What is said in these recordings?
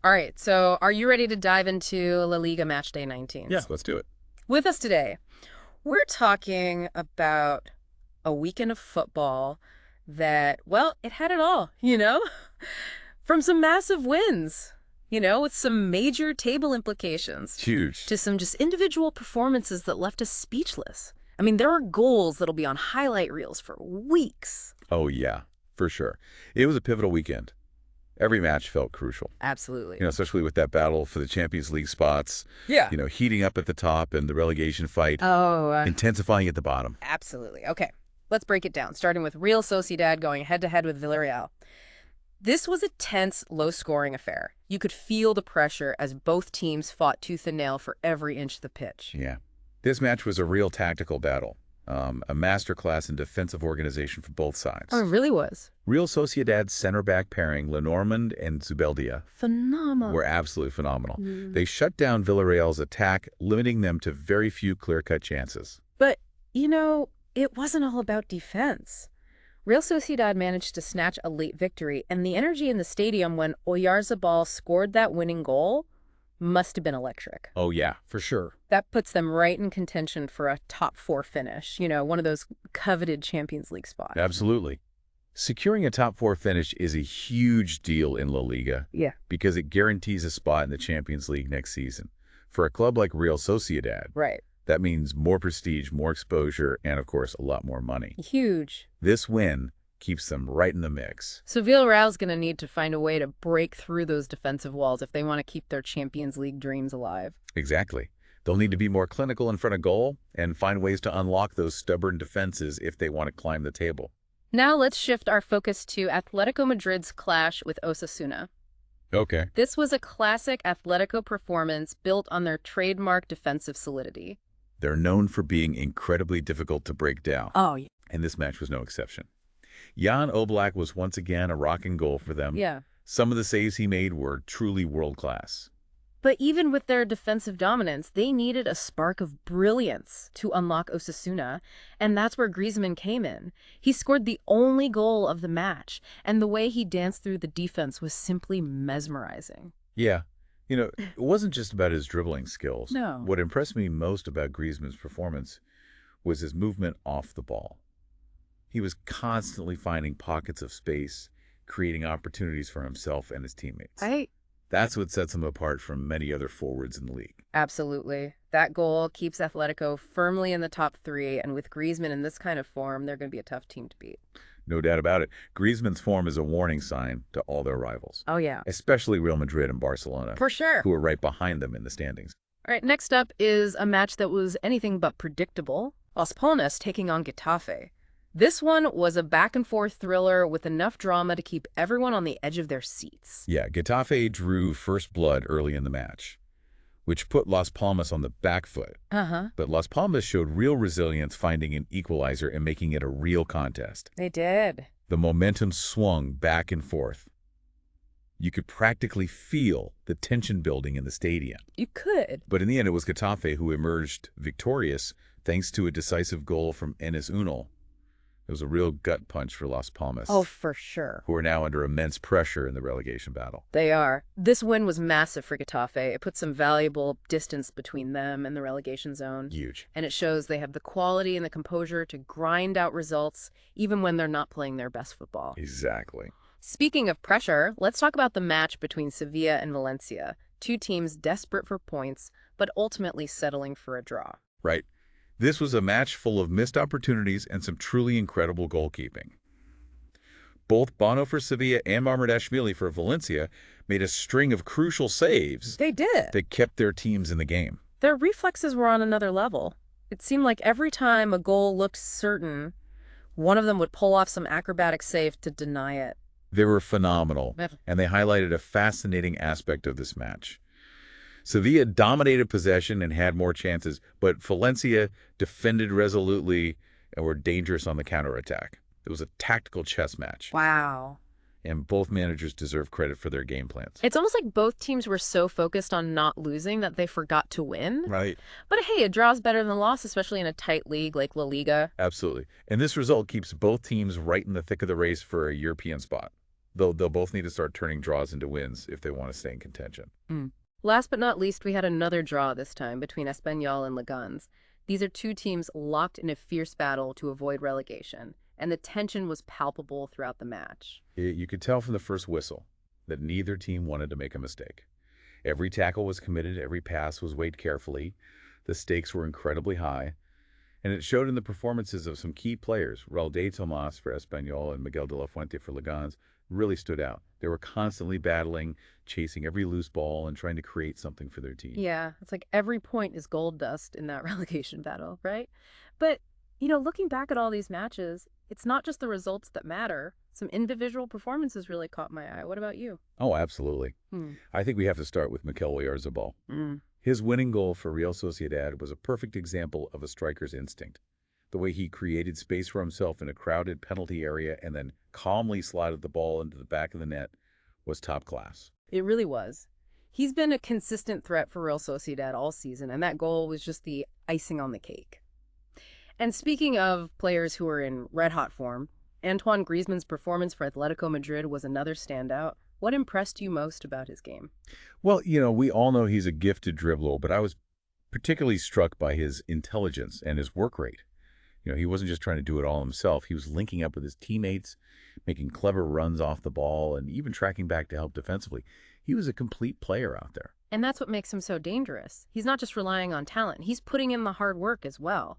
All right, so are you ready to dive into La Liga Matchday 19? Yeah, let's do it. With us today, we're talking about a weekend of football that, well, it had it all, From some massive wins, with some major table implications, Huge. to some just individual performances that left us speechless. I mean, there are goals that'll be on highlight reels for weeks. Oh, yeah, for sure. It was a pivotal weekend. Every match felt crucial, Absolutely. especially with that battle for the Champions League spots, Yeah. heating up at the top and the relegation fight, Oh, intensifying at the bottom. absolutely. Okay, let's break it down, starting with Real Sociedad going head-to-head with Villarreal. This was a tense, low-scoring affair. You could feel the pressure as both teams fought tooth and nail for every inch of the pitch. Yeah. This match was a real tactical battle, a masterclass in defensive organization for both sides. Oh, it really was. Real Sociedad's center-back pairing, Lenormand and Zubeldia, Phenomenal. were absolutely phenomenal. They shut down Villarreal's attack, limiting them to very few clear-cut chances. But, it wasn't all about defense. Real Sociedad managed to snatch a late victory, and the energy in the stadium when Oyarzabal scored that winning goal must have been electric. Oh, yeah, for sure. That puts them right in contention for a top four finish, one of those coveted Champions League spots. Absolutely. Securing a top four finish is a huge deal in La Liga. Yeah. Because it guarantees a spot in the Champions League next season. For a club like Real Sociedad, Right. that means more prestige, more exposure, and of course, a lot more money. Huge. This win keeps them right in the mix. So Villarreal's going to need to find a way to break through those defensive walls if they want to keep their Champions League dreams alive. Exactly. They'll need to be more clinical in front of goal and find ways to unlock those stubborn defenses if they want to climb the table. Now let's shift our focus to Atletico Madrid's clash with Osasuna. Okay. This was a classic Atletico performance built on their trademark defensive solidity. They're known for being incredibly difficult to break down. Oh, yeah. And this match was no exception. Jan Oblak was once again a rocking goal for them. Yeah. Some of the saves he made were truly world-class. But even with their defensive dominance, they needed a spark of brilliance to unlock Osasuna, and that's where Griezmann came in. He scored the only goal of the match, and the way he danced through the defense was simply mesmerizing. Yeah. It wasn't just about his dribbling skills. No. What impressed me most about Griezmann's performance was his movement off the ball. He was constantly finding pockets of space, creating opportunities for himself and his teammates. That's what sets him apart from many other forwards in the league. Absolutely. That goal keeps Atletico firmly in the top three, and with Griezmann in this kind of form, they're going to be a tough team to beat. No doubt about it. Griezmann's form is a warning sign to all their rivals. Oh, yeah. Especially Real Madrid and Barcelona, For sure. who are right behind them in the standings. All right, next up is a match that was anything but predictable. Las Palmas taking on Getafe. This one was a back-and-forth thriller with enough drama to keep everyone on the edge of their seats. Yeah, Getafe drew first blood early in the match, which put Las Palmas on the back foot. But Las Palmas showed real resilience, finding an equalizer and making it a real contest. They did. The momentum swung back and forth. You could practically feel the tension building in the stadium. You could. But in the end, it was Getafe who emerged victorious thanks to a decisive goal from Enes Ünal. It was a real gut punch for Las Palmas. Oh, for sure. Who are now under immense pressure in the relegation battle. They are. This win was massive for Getafe. It put some valuable distance between them and the relegation zone. Huge. And it shows they have the quality and the composure to grind out results even when they're not playing their best football. Exactly. Speaking of pressure, let's talk about the match between Sevilla and Valencia. Two teams desperate for points, but ultimately settling for a draw. Right. This was a match full of missed opportunities and some truly incredible goalkeeping. Both Bono for Sevilla and Mamardashvili for Valencia made a string of crucial saves They did. that kept their teams in the game. Their reflexes were on another level. It seemed like every time a goal looked certain, one of them would pull off some acrobatic save to deny it. They were phenomenal, Yeah. and they highlighted a fascinating aspect of this match. Sevilla dominated possession and had more chances, but Valencia defended resolutely and were dangerous on the counterattack. It was a tactical chess match, Wow. and both managers deserve credit for their game plans. It's almost like both teams were so focused on not losing that they forgot to win. Right. But hey, a draw's better than a loss, especially in a tight league like La Liga. Absolutely. And this result keeps both teams right in the thick of the race for a European spot. They'll both need to start turning draws into wins if they want to stay in contention. Last but not least, we had another draw this time between Espanyol and Leganes. These are two teams locked in a fierce battle to avoid relegation, and the tension was palpable throughout the match. You could tell from the first whistle that neither team wanted to make a mistake. Every tackle was committed, every pass was weighed carefully, the stakes were incredibly high, and it showed in the performances of some key players. Raul Tomas for Espanyol and Miguel de la Fuente for Leganes really stood out. They were constantly battling, chasing every loose ball and trying to create something for their team. Yeah, it's like every point is gold dust in that relegation battle, right? But, looking back at all these matches, it's not just the results that matter. Some individual performances really caught my eye. What about you? Oh, absolutely. I think we have to start with Mikel Oyarzabal. His winning goal for Real Sociedad was a perfect example of a striker's instinct. The way he created space for himself in a crowded penalty area and then calmly slided the ball into the back of the net was top class. It really was. He's been a consistent threat for Real Sociedad all season, and that goal was just the icing on the cake. And speaking of players who are in red-hot form, Antoine Griezmann's performance for Atletico Madrid was another standout. What impressed you most about his game? Well, we all know he's a gifted dribbler, but I was particularly struck by his intelligence and his work rate. He wasn't just trying to do it all himself. He was linking up with his teammates, making clever runs off the ball, and even tracking back to help defensively. He was a complete player out there. And that's what makes him so dangerous. He's not just relying on talent. He's putting in the hard work as well.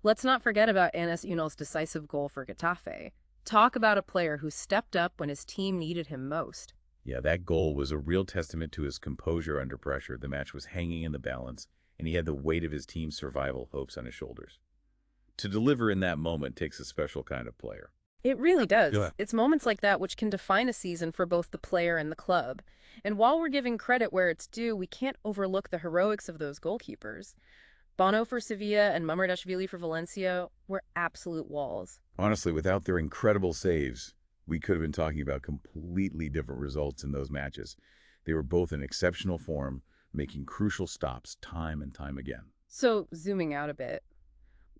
Let's not forget about Enes Ünal's decisive goal for Getafe. Talk about a player who stepped up when his team needed him most. Yeah, that goal was a real testament to his composure under pressure. The match was hanging in the balance, and he had the weight of his team's survival hopes on his shoulders. To deliver in that moment takes a special kind of player. It really does. Yeah. It's moments like that which can define a season for both the player and the club. And while we're giving credit where it's due, we can't overlook the heroics of those goalkeepers. Bono for Sevilla and Mamardashvili for Valencia were absolute walls. Honestly, without their incredible saves, we could have been talking about completely different results in those matches. They were both in exceptional form, making crucial stops time and time again. So, zooming out a bit,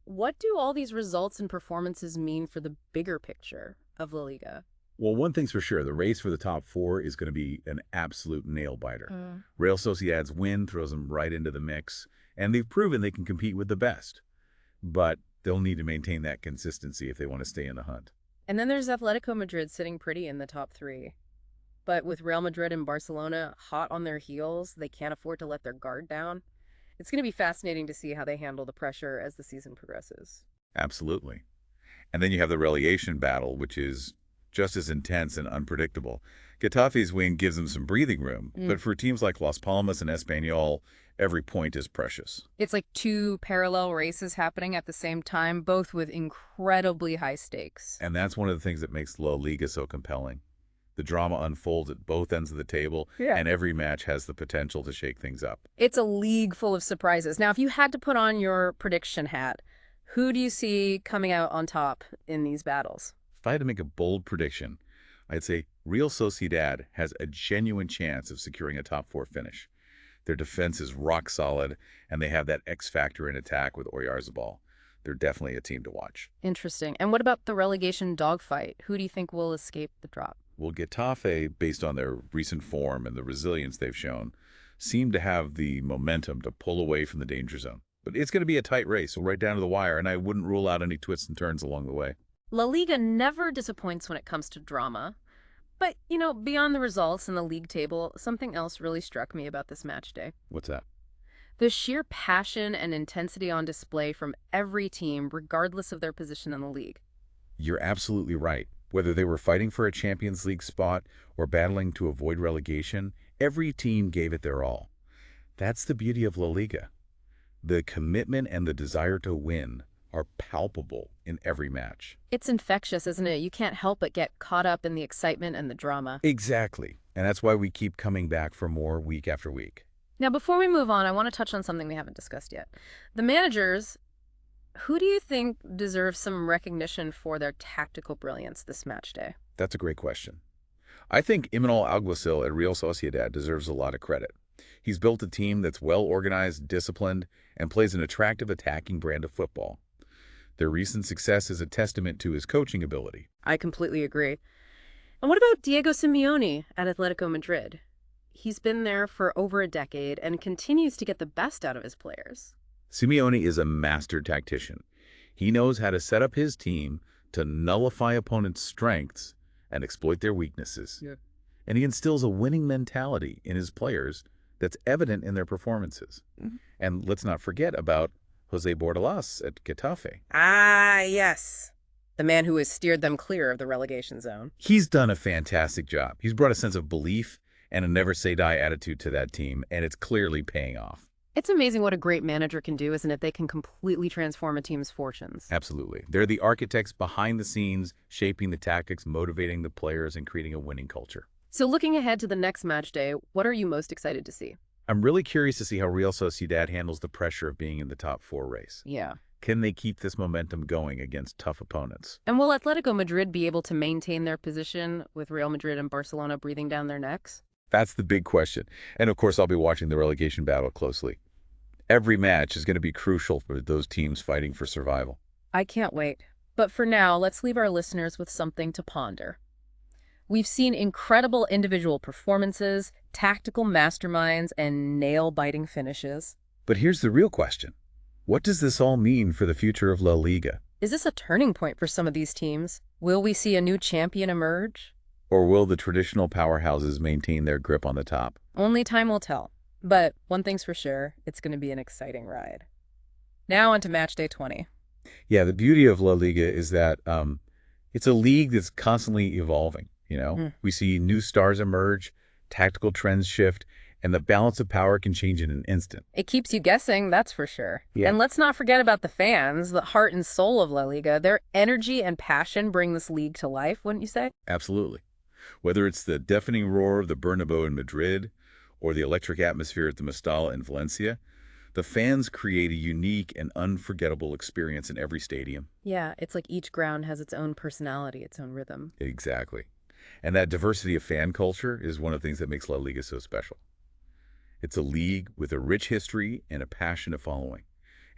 what do all these results and performances mean for the bigger picture of La Liga? Well, one thing's for sure, the race for the top four is going to be an absolute nail-biter. Real Sociedad's win throws them right into the mix, and they've proven they can compete with the best. But they'll need to maintain that consistency if they want to stay in the hunt. And then there's Atletico Madrid sitting pretty in the top three. But with Real Madrid and Barcelona hot on their heels, they can't afford to let their guard down. It's going to be fascinating to see how they handle the pressure as the season progresses. Absolutely. And then you have the relegation battle, which is just as intense and unpredictable. Getafe's win gives them some breathing room, but for teams like Las Palmas and Espanyol, every point is precious. It's like two parallel races happening at the same time, both with incredibly high stakes. And that's one of the things that makes La Liga so compelling. The drama unfolds at both ends of the table, and every match has the potential to shake things up. It's a league full of surprises. Now, if you had to put on your prediction hat, who do you see coming out on top in these battles? If I had to make a bold prediction, I'd say Real Sociedad has a genuine chance of securing a top four finish. Their defense is rock solid, and they have that X factor in attack with Oyarzabal. They're definitely a team to watch. Interesting. And what about the relegation dogfight? Who do you think will escape the drop? Well, Getafe, based on their recent form and the resilience they've shown, seem to have the momentum to pull away from the danger zone. But it's going to be a tight race, so right down to the wire, and I wouldn't rule out any twists and turns along the way. La Liga never disappoints when it comes to drama. But, beyond the results and the league table, something else really struck me about this match day. What's that? The sheer passion and intensity on display from every team, regardless of their position in the league. You're absolutely right. Whether they were fighting for a Champions League spot or battling to avoid relegation, every team gave it their all. That's the beauty of La Liga. The commitment and the desire to win are palpable in every match. It's infectious, isn't it? You can't help but get caught up in the excitement and the drama. Exactly. And that's why we keep coming back for more week after week. Now, before we move on, I want to touch on something we haven't discussed yet. The managers, who do you think deserves some recognition for their tactical brilliance this match day? That's a great question. I think Imanol Alguacil at Real Sociedad deserves a lot of credit. He's built a team that's well-organized, disciplined, and plays an attractive attacking brand of football. Their recent success is a testament to his coaching ability. I completely agree. And what about Diego Simeone at Atletico Madrid? He's been there for over a decade and continues to get the best out of his players. Simeone is a master tactician. He knows how to set up his team to nullify opponents' strengths and exploit their weaknesses. Yeah. And he instills a winning mentality in his players that's evident in their performances. And let's not forget about Jose Bordalas at Getafe. Ah, yes. The man who has steered them clear of the relegation zone. He's done a fantastic job. He's brought a sense of belief and a never-say-die attitude to that team, and it's clearly paying off. It's amazing what a great manager can do, isn't it? They can completely transform a team's fortunes. Absolutely. They're the architects behind the scenes, shaping the tactics, motivating the players, and creating a winning culture. So looking ahead to the next match day, what are you most excited to see? I'm really curious to see how Real Sociedad handles the pressure of being in the top four race. Yeah. Can they keep this momentum going against tough opponents? And will Atletico Madrid be able to maintain their position with Real Madrid and Barcelona breathing down their necks? That's the big question. And of course, I'll be watching the relegation battle closely. Every match is going to be crucial for those teams fighting for survival. I can't wait. But for now, let's leave our listeners with something to ponder. We've seen incredible individual performances, tactical masterminds, and nail-biting finishes. But here's the real question. What does this all mean for the future of La Liga? Is this a turning point for some of these teams? Will we see a new champion emerge? Or will the traditional powerhouses maintain their grip on the top? Only time will tell. But one thing's for sure, it's going to be an exciting ride. Now on to match day 20. Yeah, the beauty of La Liga is that it's a league that's constantly evolving. We see new stars emerge, tactical trends shift, and the balance of power can change in an instant. It keeps you guessing, that's for sure. Yeah. And let's not forget about the fans, the heart and soul of La Liga. Their energy and passion bring this league to life, wouldn't you say? Absolutely. Whether it's the deafening roar of the Bernabeu in Madrid or the electric atmosphere at the Mestalla in Valencia, the fans create a unique and unforgettable experience in every stadium. Yeah, it's like each ground has its own personality, its own rhythm. Exactly. And that diversity of fan culture is one of the things that makes La Liga so special. It's a league with a rich history and a passionate following,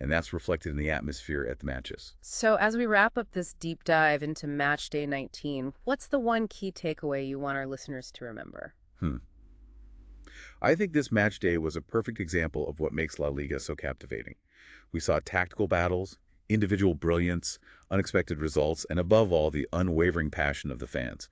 and that's reflected in the atmosphere at the matches. So as we wrap up this deep dive into match day 19, what's the one key takeaway you want our listeners to remember? I think this match day was a perfect example of what makes La Liga so captivating. We saw tactical battles, individual brilliance, unexpected results, and above all, the unwavering passion of the fans.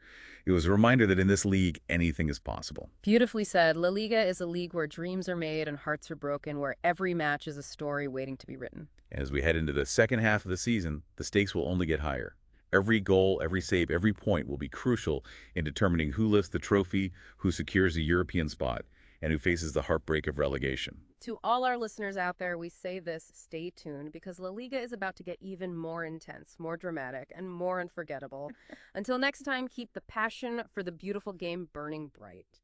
It was a reminder that in this league, anything is possible. Beautifully said. La Liga is a league where dreams are made and hearts are broken, where every match is a story waiting to be written. As we head into the second half of the season, the stakes will only get higher. Every goal, every save, every point will be crucial in determining who lifts the trophy, who secures a European spot, and who faces the heartbreak of relegation. To all our listeners out there, we say this, stay tuned, because La Liga is about to get even more intense, more dramatic, and more unforgettable. Until next time, keep the passion for the beautiful game burning bright.